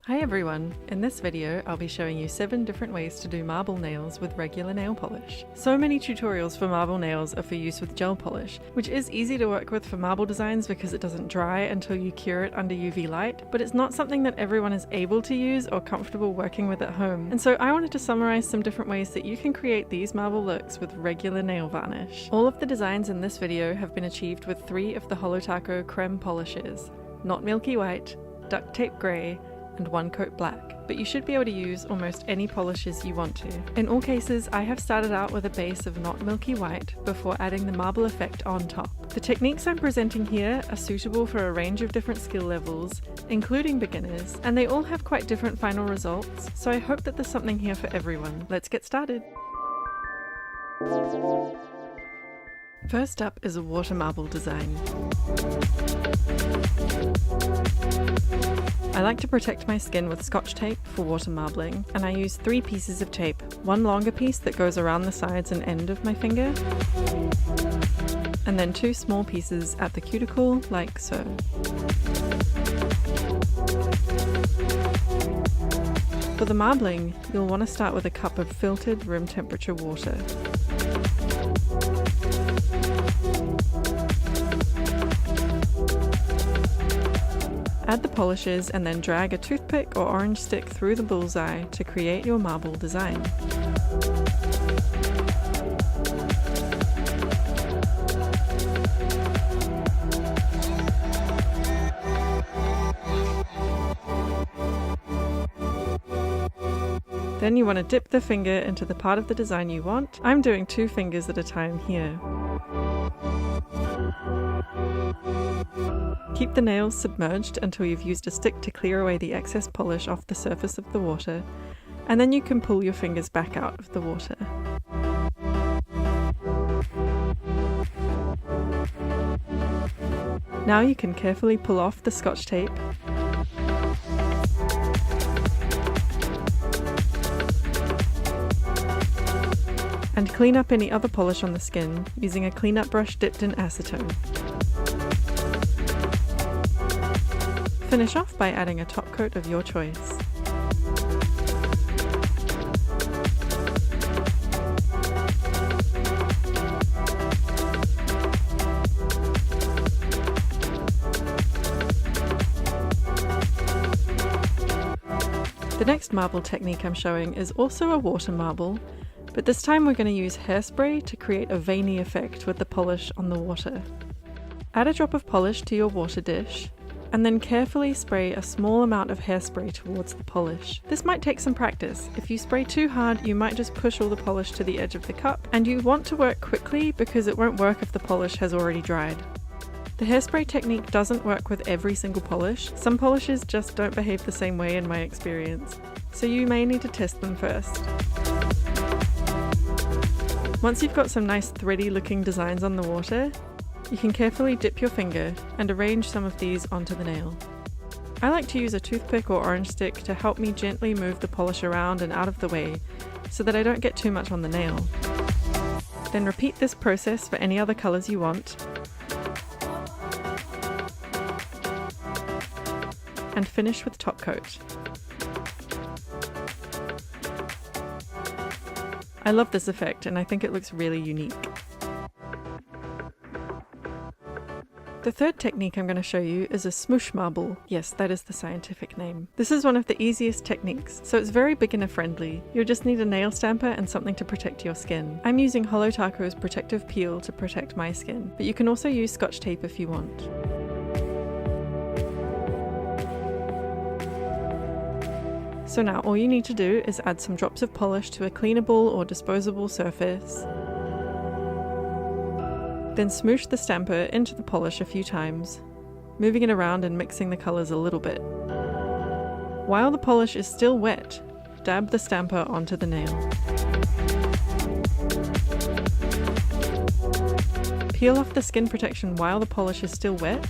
Hi everyone! In this video, I'll be showing you 7 different ways to do marble nails with regular nail polish. So many tutorials for marble nails are for use with gel polish, which is easy to work with for marble designs because it doesn't dry until you cure it under UV light, but it's not something that everyone is able to use or comfortable working with at home. And so I wanted to summarize some different ways that you can create these marble looks with regular nail varnish. All of the designs in this video have been achieved with 3 of the Holotaco creme polishes: Not Milky White, Duct Tape Grey, and 1 Coat Black, but you should be able to use almost any polishes you want to. In all cases, I have started out with a base of Not Milky White before adding the marble effect on top. The techniques I'm presenting here are suitable for a range of different skill levels, including beginners, and they all have quite different final results, so I hope that there's something here for everyone. Let's get started! First up is a water marble design. I like to protect my skin with Scotch tape for water marbling, and I use 3 pieces of tape, one longer piece that goes around the sides and end of my finger, and then 2 small pieces at the cuticle, like so. For the marbling, you'll want to start with a cup of filtered room temperature water. Add the polishes and then drag a toothpick or orange stick through the bullseye to create your marble design. Then you want to dip the finger into the part of the design you want. I'm doing 2 fingers at a time here. Keep the nails submerged until you've used a stick to clear away the excess polish off the surface of the water, and then you can pull your fingers back out of the water. Now you can carefully pull off the Scotch tape and clean up any other polish on the skin using a cleanup brush dipped in acetone. Finish off by adding a top coat of your choice. The next marble technique I'm showing is also a water marble, but this time we're going to use hairspray to create a veiny effect with the polish on the water. Add a drop of polish to your water dish, and then carefully spray a small amount of hairspray towards the polish. This might take some practice. If you spray too hard, you might just push all the polish to the edge of the cup, and you want to work quickly because it won't work if the polish has already dried. The hairspray technique doesn't work with every single polish. Some polishes just don't behave the same way in my experience, so you may need to test them first. Once you've got some nice thready looking designs on the water, you can carefully dip your finger and arrange some of these onto the nail. I like to use a toothpick or orange stick to help me gently move the polish around and out of the way so that I don't get too much on the nail. Then repeat this process for any other colours you want, and finish with top coat. I love this effect and I think it looks really unique. The third technique I'm going to show you is a smoosh marble. Yes, that is the scientific name. This is one of the easiest techniques, so it's very beginner friendly. You'll just need a nail stamper and something to protect your skin. I'm using Holotaco's protective peel to protect my skin, but you can also use Scotch tape if you want. So now all you need to do is add some drops of polish to a cleanable or disposable surface. Then smoosh the stamper into the polish a few times, moving it around and mixing the colours a little bit. While the polish is still wet, dab the stamper onto the nail. Peel off the skin protection while the polish is still wet.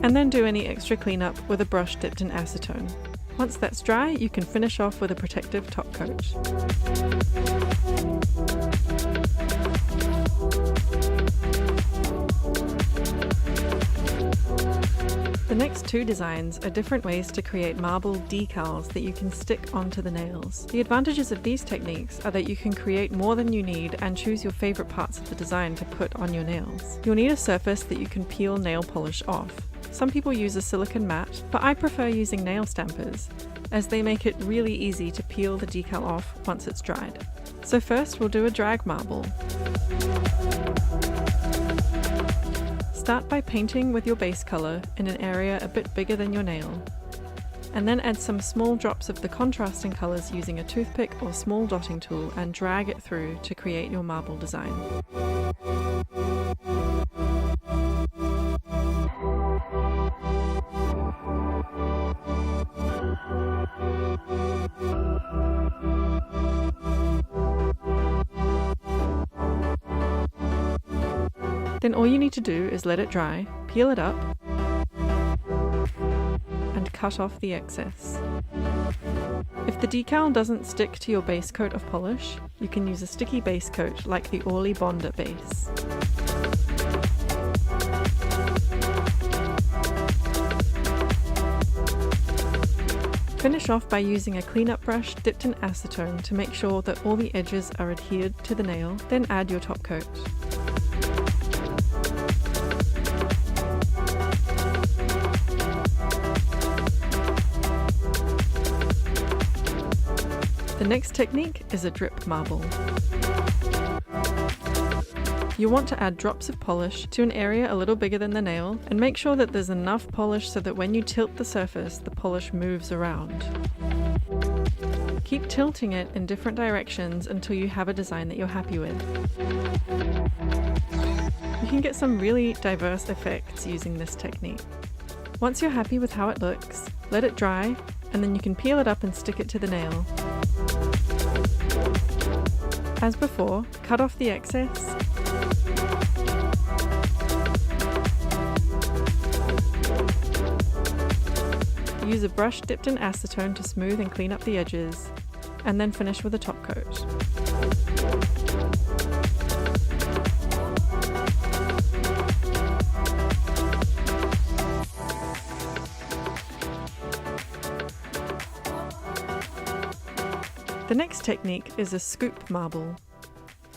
And then do any extra cleanup with a brush dipped in acetone. Once that's dry, you can finish off with a protective top coat. next two designs are different ways to create marble decals that you can stick onto the nails. The advantages of these techniques are that you can create more than you need and choose your favorite parts of the design to put on your nails. You'll need a surface that you can peel nail polish off. Some people use a silicone mat, but I prefer using nail stampers, as they make it really easy to peel the decal off once it's dried. So first we'll do a drag marble. Start by painting with your base color in an area a bit bigger than your nail, and then add some small drops of the contrasting colors using a toothpick or small dotting tool and drag it through to create your marble design. Then all you need to do is let it dry, peel it up, and cut off the excess. If the decal doesn't stick to your base coat of polish, you can use a sticky base coat like the Orly Bonder base. Finish off by using a cleanup brush dipped in acetone to make sure that all the edges are adhered to the nail, then add your top coat. The next technique is a drip marble. You want to add drops of polish to an area a little bigger than the nail, and make sure that there's enough polish so that when you tilt the surface, the polish moves around. Keep tilting it in different directions until you have a design that you're happy with. You can get some really diverse effects using this technique. Once you're happy with how it looks, let it dry, and then you can peel it up and stick it to the nail. As before, cut off the excess, use a brush dipped in acetone to smooth and clean up the edges, and then finish with a top coat. The next technique is a scoop marble.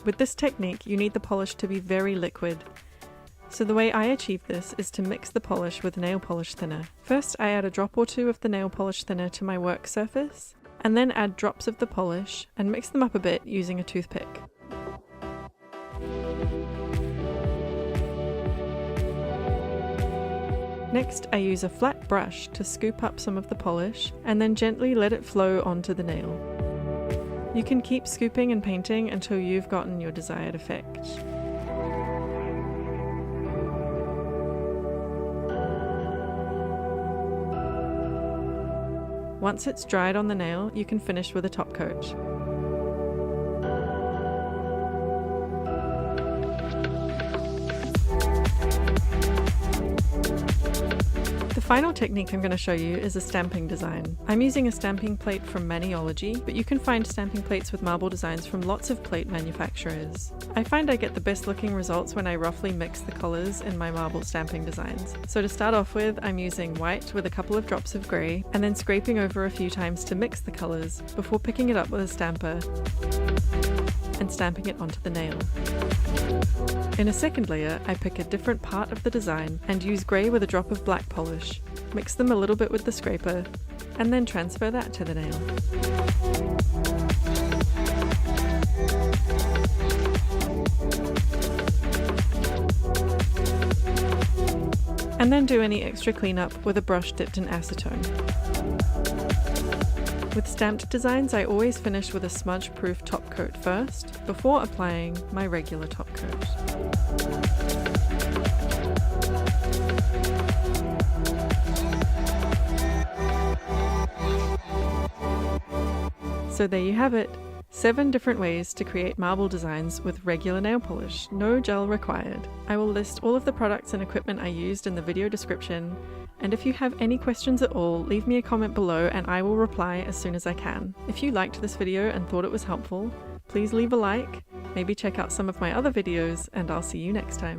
With this technique, you need the polish to be very liquid. So the way I achieve this is to mix the polish with nail polish thinner. First, I add a drop or two of the nail polish thinner to my work surface, and then add drops of the polish and mix them up a bit using a toothpick. Next, I use a flat brush to scoop up some of the polish and then gently let it flow onto the nail. You can keep scooping and painting until you've gotten your desired effect. Once it's dried on the nail, you can finish with a top coat. The final technique I'm going to show you is a stamping design. I'm using a stamping plate from Maniology, but you can find stamping plates with marble designs from lots of plate manufacturers. I find I get the best looking results when I roughly mix the colours in my marble stamping designs. So to start off with, I'm using white with a couple of drops of grey, and then scraping over a few times to mix the colours before picking it up with a stamper and stamping it onto the nail. In a second layer, I pick a different part of the design and use grey with a drop of black polish, mix them a little bit with the scraper, and then transfer that to the nail. And then do any extra cleanup with a brush dipped in acetone. With stamped designs, I always finish with a smudge-proof top coat first, before applying my regular top coat. So there you have it, 7 different ways to create marble designs with regular nail polish, no gel required. I will list all of the products and equipment I used in the video description, and if you have any questions at all, leave me a comment below and I will reply as soon as I can. If you liked this video and thought it was helpful, please leave a like, maybe check out some of my other videos, and I'll see you next time.